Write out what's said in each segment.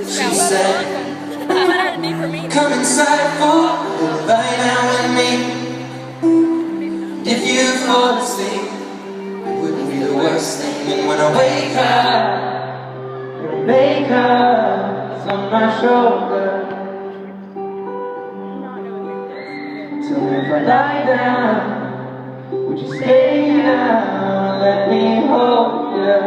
She said, come inside for a lie down with me. If you fall asleep, it wouldn't be the worst thing. And when I wake up, your makeup's on my shoulder. Tell me if I lie down, would you stay down? Let me hold you.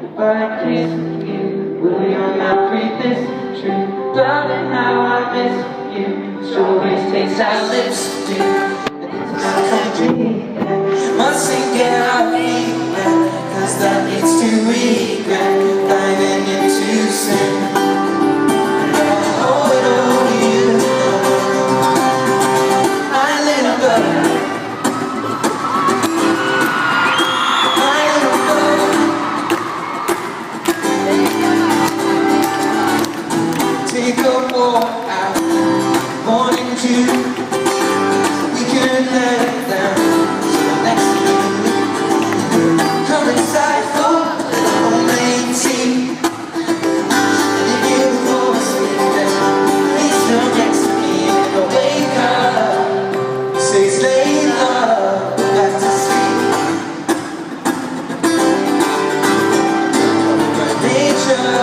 If I kiss you, will your mouth read this true? Darling, how I miss you. Always takes our lips to. And it's not complete. Mustn't get our feet wet, 'cause that leads to regret. Diving into sin. Oh, it only you know. My little bird. My little bird. Take a walk out, morning dew. We could let it down. So next to you, come inside for a little late tea. And if you fall asleep, then please come next to me. And if I wake up, say stay in love, go back to sleep. By nature,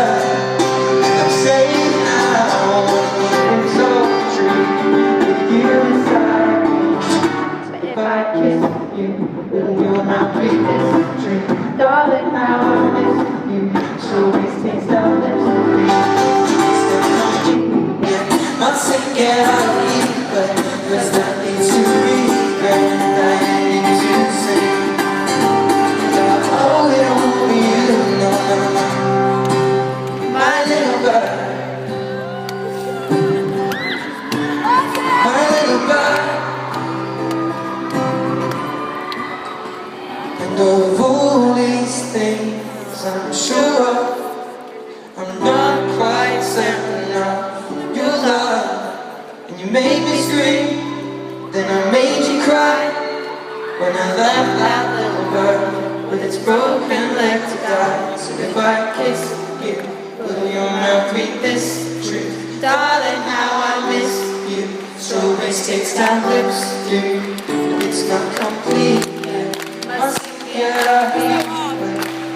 I'm saying now, it's so true. If you inside me, if I kiss you, will your mouth read this true? Darling, how I miss you. So always taste our lips to be. Still complete, yeah. Mustn't get out of here, but 'cause that leads to regret. Dying into sin. Oh, it only you know. My little bird. My little bird. And of all these things I'm sure of, I'm not quite certain of your love. And you made me scream, then I made you cry. When I left that little bird with its broken leg to die. So if I kiss you, will your mouth read this truth? Darling, how I miss you. Strawberries taste our lips do. It's not complete yet. Must get out here,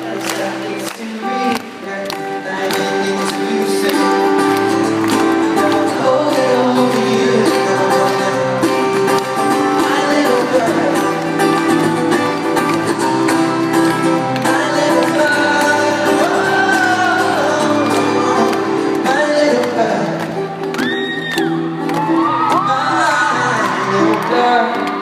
but that leads to regret. Diving into sin. Oh, it only you know. My little bird. My little bird. My little bird. My little bird.